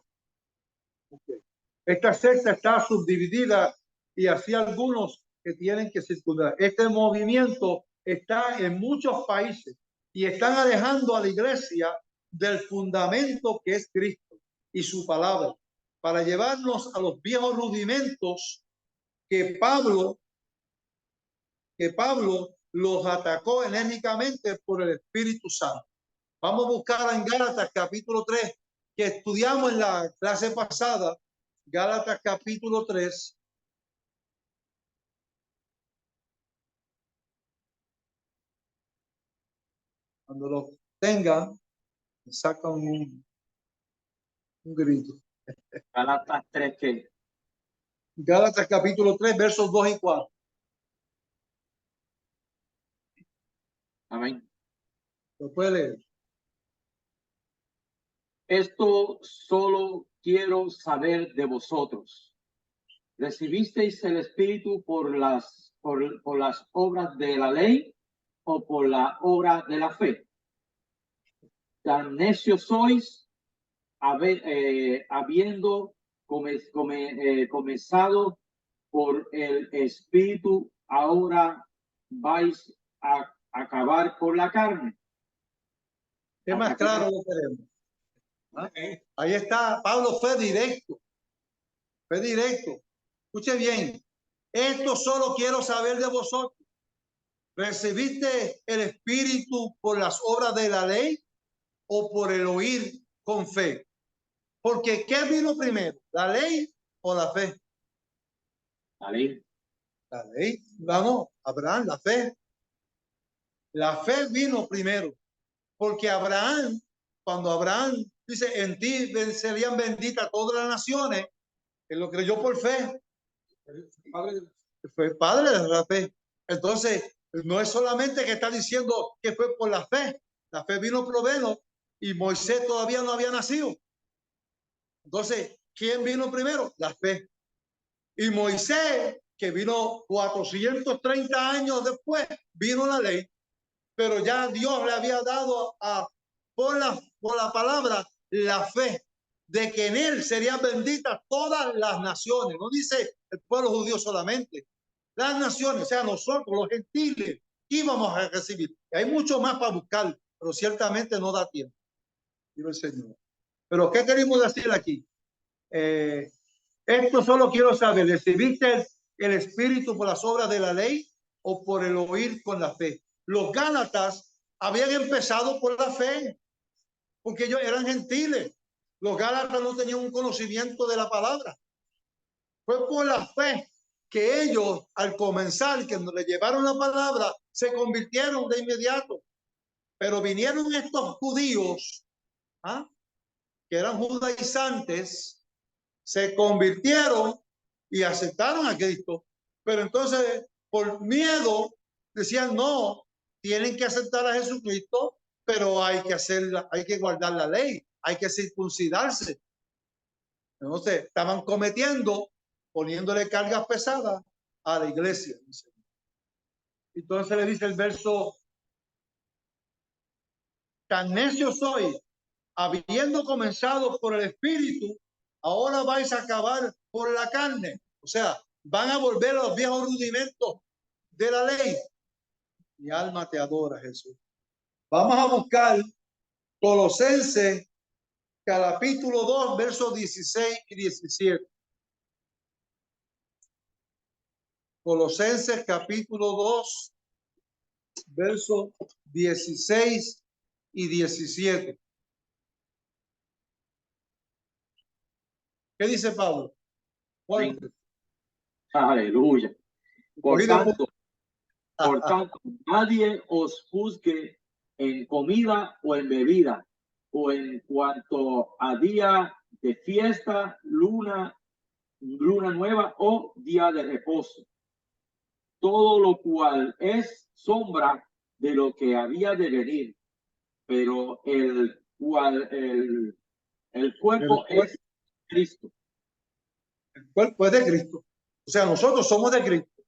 Okay. Esta secta está subdividida y así algunos que tienen que circundar. Este movimiento está en muchos países y están alejando a la iglesia del fundamento que es Cristo y su palabra, para llevarnos a los viejos rudimentos que Pablo los atacó enérgicamente por el Espíritu Santo. Vamos a buscar en Gálatas capítulo 3, que estudiamos en la clase pasada. Gálatas capítulo 3. Cuando lo tengan, sacan un grito. Gálatas 3, ¿qué? Gálatas capítulo 3, versos 2 y 4. Amén. ¿Lo puede leer? Esto solo quiero saber de vosotros. ¿Recibisteis el Espíritu por las obras de la ley o por la obra de la fe? Tan necios sois, habiendo comenzado por el Espíritu, ahora vais a acabar por la carne. ¿Qué más claro lo queremos? ¿Ah? Ahí está, Pablo fue directo. Fue directo. Escuche bien. Esto solo quiero saber de vosotros. ¿Recibiste el Espíritu por las obras de la ley o por el oír con fe? Porque ¿qué vino primero? ¿La ley o la fe? La ley. La ley. Vamos, Abraham, la fe. La fe vino primero. Porque Abraham, cuando Abraham dice, en ti serían benditas todas las naciones, él lo creyó por fe. Fue padre de la fe. Entonces, no es solamente que está diciendo que fue por la fe. La fe vino primero y Moisés todavía no había nacido. Entonces, ¿quién vino primero? La fe. Y Moisés, que vino 430 años después, vino la ley. Pero ya Dios le había dado por la palabra la fe de que en él serían benditas todas las naciones. No dice el pueblo judío solamente. Las naciones, o sea, nosotros, los gentiles, íbamos a recibir. Y hay mucho más para buscar, pero ciertamente no da tiempo. Digo el Señor. Pero ¿qué queremos decir aquí? Esto solo quiero saber, ¿recibiste el Espíritu por las obras de la ley o por el oír con la fe? Los Gálatas habían empezado por la fe, porque ellos eran gentiles. Los Gálatas no tenían un conocimiento de la palabra. Fue por la fe que ellos, al comenzar, que nos le llevaron la palabra, se convirtieron de inmediato. Pero vinieron estos judíos, que eran judaizantes, se convirtieron y aceptaron a Cristo. Pero entonces, por miedo, decían, no, tienen que aceptar a Jesucristo, pero hay que guardar la ley, hay que circuncidarse. Entonces, estaban poniéndole cargas pesadas a la iglesia. Entonces le dice el verso, tan necio soy, habiendo comenzado por el Espíritu, ahora vais a acabar por la carne. O sea, van a volver a los viejos rudimentos de la ley. Mi alma te adora, Jesús. Vamos a buscar Colosenses capítulo 2, versos 16 y 17. Colosenses capítulo 2, versos 16 y 17. ¿Qué dice Pablo? Aleluya. Por tanto, nadie os juzgue en comida o en bebida, o en cuanto a día de fiesta, luna nueva o día de reposo. Todo lo cual es sombra de lo que había de venir, pero el cuerpo es Cristo. El cuerpo es de Cristo. O sea, nosotros somos de Cristo.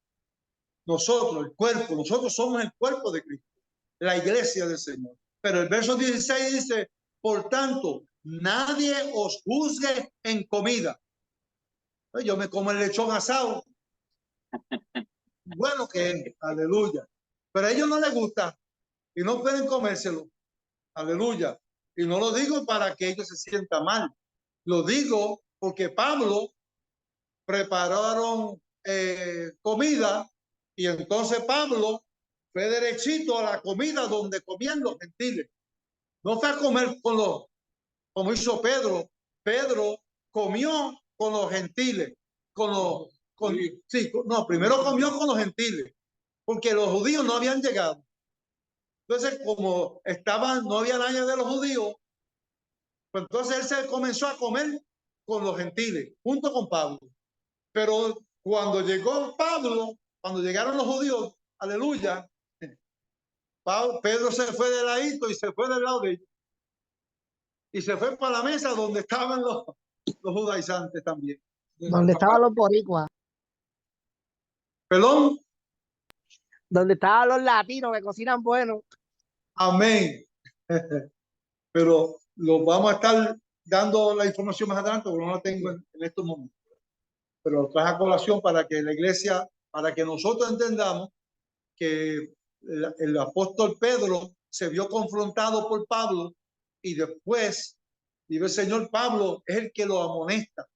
Nosotros, el cuerpo, nosotros somos el cuerpo de Cristo, la iglesia del Señor. Pero el verso 16 dice, por tanto, nadie os juzgue en comida. Yo me como el lechón asado. Bueno que es, aleluya. Pero a ellos no les gusta y no pueden comérselo. Aleluya. Y no lo digo para que ellos se sientan mal. Lo digo porque Pablo prepararon comida y entonces Pablo fue derechito a la comida donde comían los gentiles. No fue a comer con los, como hizo Pedro. Pedro comió con los gentiles, no, primero comió con los gentiles, porque los judíos no habían llegado. Entonces, como estaban, no había nadie de los judíos, pues entonces él se comenzó a comer con los gentiles, junto con Pablo. Pero cuando llegó Pablo, cuando llegaron los judíos, aleluya, Pedro se fue de ladito y se fue del lado de ellos. Y se fue para la mesa donde estaban los judaizantes también. Donde estaban los boricuas. Perdón. Donde estaban los latinos que cocinan bueno. Amén. Pero lo vamos a estar dando la información más adelante, porque no la tengo en estos momentos. Pero lo traje a colación para que la iglesia, para que nosotros entendamos que el apóstol Pedro se vio confrontado por Pablo y después, dice el Señor, Pablo es el que lo amonesta,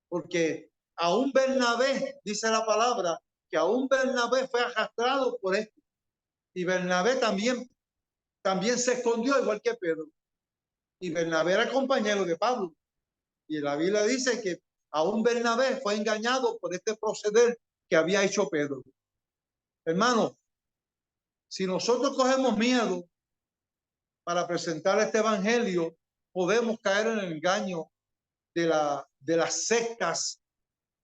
porque aún Bernabé, dice la palabra, que aún Bernabé fue arrastrado por esto. Y Bernabé también se escondió igual que Pedro. Y Bernabé era compañero de Pablo. Y la Biblia dice que aún Bernabé fue engañado por este proceder que había hecho Pedro. Hermano, si nosotros cogemos miedo para presentar este evangelio, podemos caer en el engaño de las sectas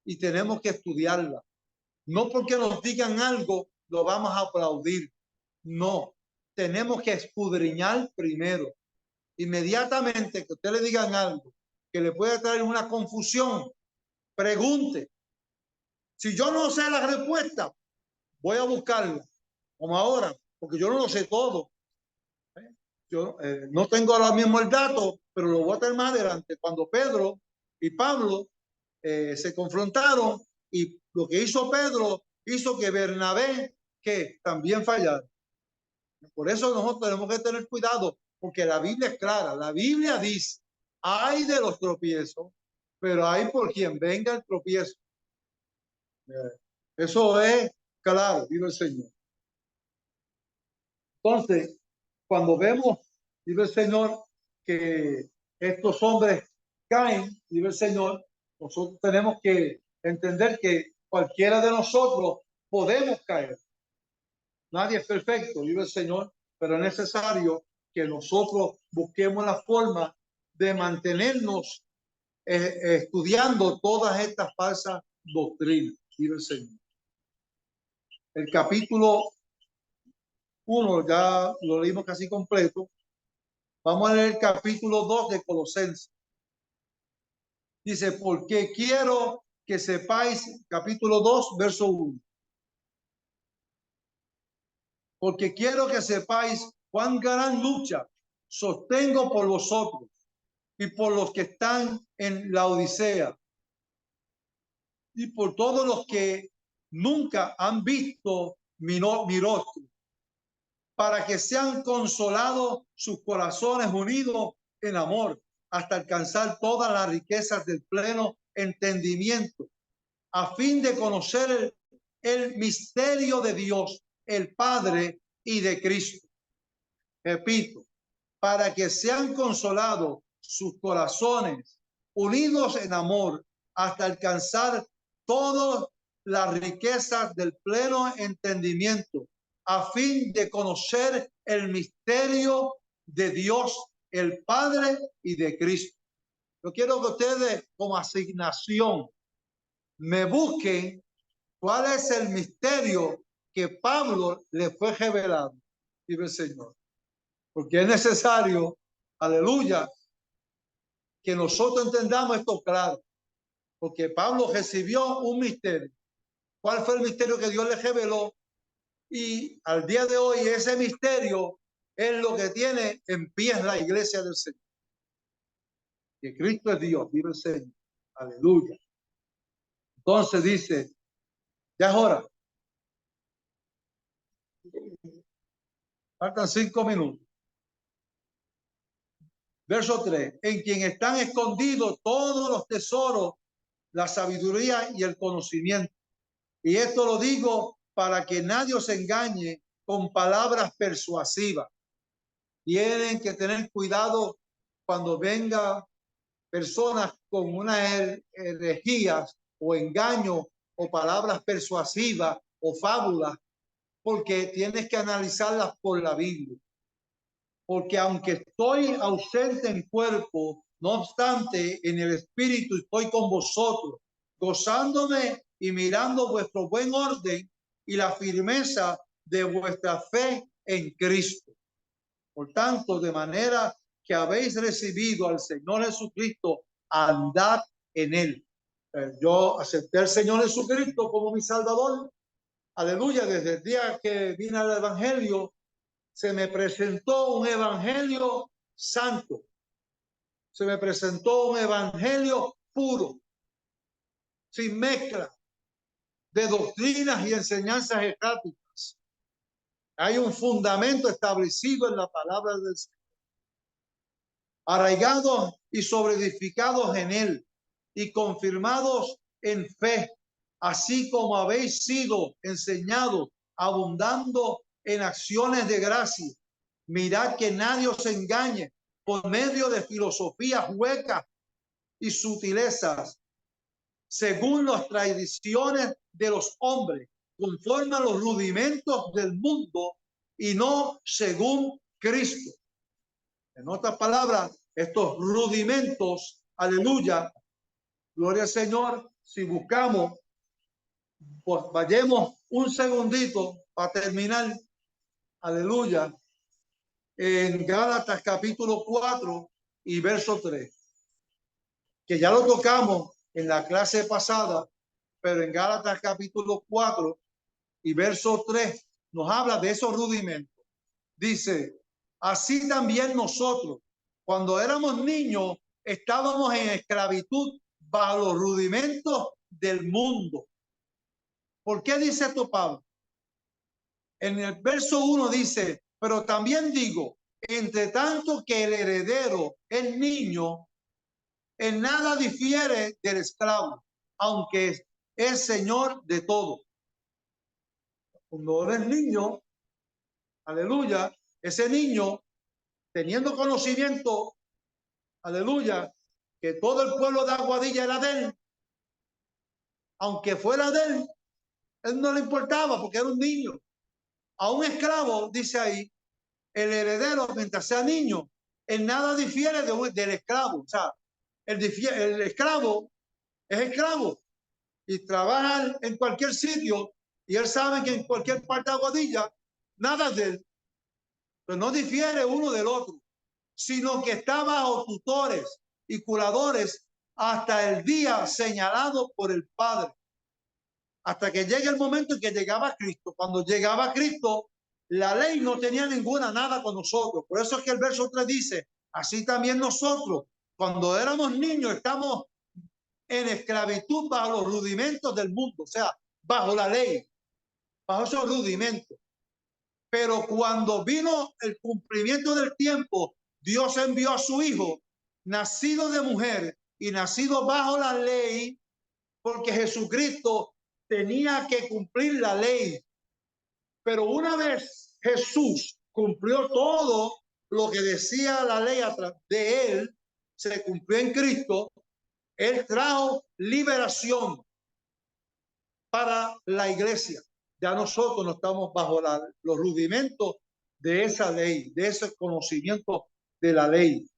y tenemos que estudiarla. No porque nos digan algo lo vamos a aplaudir. No, tenemos que escudriñar primero. Inmediatamente que usted le digan algo que le pueda traer una confusión, pregunte. Si yo no sé la respuesta, voy a buscarla, como ahora, porque yo no lo sé todo. Yo no tengo ahora mismo el dato, pero lo voy a tener más adelante. Cuando Pedro y Pablo se confrontaron y lo que hizo Pedro hizo que Bernabé que también fallara. Por eso nosotros tenemos que tener cuidado, porque la Biblia es clara. La Biblia dice, hay de los tropiezos, pero hay por quien venga el tropiezo. Eso es claro, dice el Señor. Entonces, cuando vemos, dice el Señor, que estos hombres caen, dice el Señor, nosotros tenemos que entender que cualquiera de nosotros podemos caer. Nadie es perfecto, dice el Señor, pero es necesario que nosotros busquemos la forma de mantenernos estudiando todas estas falsas doctrinas, dice el Señor. El capítulo 1 ya lo leímos casi completo. Vamos a leer el capítulo 2 de Colosenses. Dice, porque quiero que sepáis, capítulo 2, verso 1. Porque quiero que sepáis cuán gran lucha sostengo por vosotros y por los que están en la Odisea y por todos los que nunca han visto mi rostro, para que sean consolados sus corazones unidos en amor, hasta alcanzar todas las riquezas del pleno entendimiento, a fin de conocer el misterio de Dios, el Padre y de Cristo. Repito, para que sean consolados sus corazones unidos en amor, hasta alcanzar todas las riquezas del pleno entendimiento, a fin de conocer el misterio de Dios, el Padre y de Cristo. Yo quiero que ustedes, como asignación, me busquen cuál es el misterio que Pablo le fue revelado, dice el Señor. Porque es necesario, aleluya, que nosotros entendamos esto claro. Porque Pablo recibió un misterio. ¿Cuál fue el misterio que Dios le reveló? Y al día de hoy ese misterio es lo que tiene en pie la iglesia del Señor. Que Cristo es Dios, vive el Señor. Aleluya. Entonces dice, ya es hora. Faltan 5 minutos. Verso 3. En quien están escondidos todos los tesoros, la sabiduría y el conocimiento. Y esto lo digo para que nadie os engañe con palabras persuasivas. Tienen que tener cuidado cuando venga personas con unas herejías o engaños o palabras persuasivas o fábulas, porque tienes que analizarlas por la Biblia. Porque aunque estoy ausente en cuerpo, no obstante en el espíritu estoy con vosotros, gozándome y mirando vuestro buen orden y la firmeza de vuestra fe en Cristo. Por tanto, de manera que habéis recibido al Señor Jesucristo, andad en él. Yo acepté al Señor Jesucristo como mi Salvador. Aleluya, desde el día que vine al Evangelio, se me presentó un evangelio santo. Se me presentó un evangelio puro, sin mezcla de doctrinas y enseñanzas erráticas. Hay un fundamento establecido en la palabra del Señor, arraigados y sobreedificados en él y confirmados en fe, así como habéis sido enseñados, abundando en acciones de gracia. Mirad que nadie os engañe por medio de filosofías huecas y sutilezas, según las tradiciones de los hombres, conforme a los rudimentos del mundo y no según Cristo. En otras palabras, estos rudimentos, aleluya, gloria al Señor, si buscamos, pues vayamos un segundito para terminar, aleluya, en Gálatas capítulo 4 y verso 3, que ya lo tocamos en la clase pasada, pero en Gálatas capítulo 4 y verso 3 nos habla de esos rudimentos. Dice, así también nosotros, cuando éramos niños, estábamos en esclavitud bajo los rudimentos del mundo. ¿Por qué dice esto Pablo? En el verso 1 dice, pero también digo, entre tanto que el heredero, el niño, en nada difiere del esclavo, aunque es señor de todo. Cuando eres niño, aleluya, ese niño, teniendo conocimiento, aleluya, que todo el pueblo de Aguadilla era de él, aunque fuera de él no le importaba porque era un niño. A un esclavo, dice ahí, el heredero, mientras sea niño, en nada difiere del esclavo. O sea, el esclavo es esclavo y trabaja en cualquier sitio y él sabe que en cualquier parte de Aguadilla, nada de él. Pero no difiere uno del otro, sino que está bajo tutores y curadores hasta el día señalado por el Padre. Hasta que llegue el momento en que llegaba Cristo. Cuando llegaba Cristo, la ley no tenía nada con nosotros. Por eso es que el verso 3 dice, así también nosotros, cuando éramos niños, estamos en esclavitud bajo los rudimentos del mundo, o sea, bajo la ley, bajo esos rudimentos. Pero cuando vino el cumplimiento del tiempo, Dios envió a su Hijo, nacido de mujer y nacido bajo la ley, porque Jesucristo tenía que cumplir la ley. Pero una vez Jesús cumplió todo lo que decía la ley a través de él, se cumplió en Cristo, él trajo liberación para la iglesia. Ya nosotros no estamos bajo los rudimentos de esa ley, de ese conocimiento de la ley.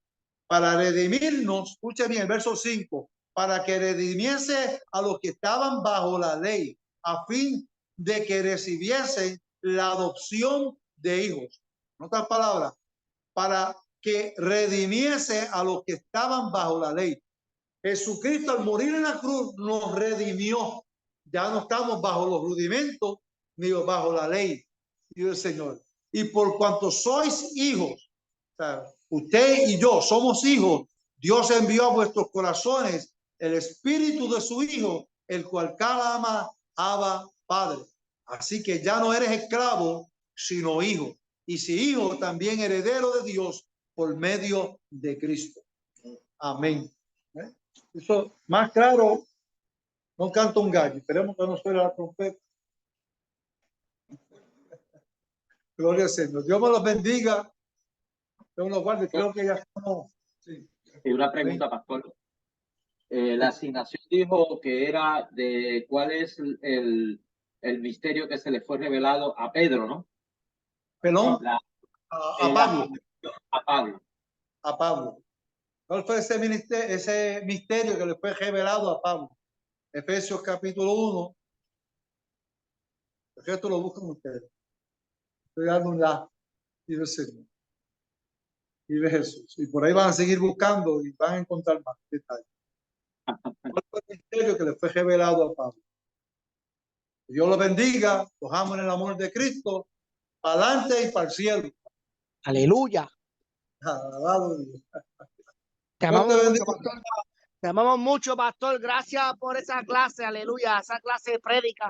para redimirnos, escuche bien, el verso 5, para que redimiese a los que estaban bajo la ley, a fin de que recibiesen la adopción de hijos. En otras palabras, para que redimiese a los que estaban bajo la ley. Jesucristo al morir en la cruz nos redimió. Ya no estamos bajo los rudimentos ni bajo la ley, dijo el Señor. Y por cuanto sois hijos, o sea, usted y yo somos hijos, Dios envió a vuestros corazones el espíritu de su Hijo, el cual clama, Abba, Padre. Así que ya no eres esclavo, sino hijo. Y si hijo, también heredero de Dios por medio de Cristo. Amén. Eso más claro, no canta un gallo. Esperemos que no suene la trompeta. Gloria al Señor. Dios me los bendiga. Dios me los guarde. Creo que ya estamos. Sí. Y una pregunta, pastor. La asignación dijo que era de cuál es el misterio que se le fue revelado a Pedro, ¿no? Perdón. A Pablo. A Pablo. A Pablo. ¿Cuál fue ese misterio que le fue revelado a Pablo? Efesios capítulo 1. Esto lo buscan ustedes. Estoy dando un la y del Señor. Y de Jesús. Y por ahí van a seguir buscando y van a encontrar más detalles. ¿Cuál fue el misterio que le fue revelado a Pablo? Dios los bendiga, los amo en el amor de Cristo, para adelante y para el cielo. Aleluya. Alabado Dios. Te amamos mucho, pastor. Te amamos mucho, pastor. Gracias por esa clase, aleluya, esa clase de prédica.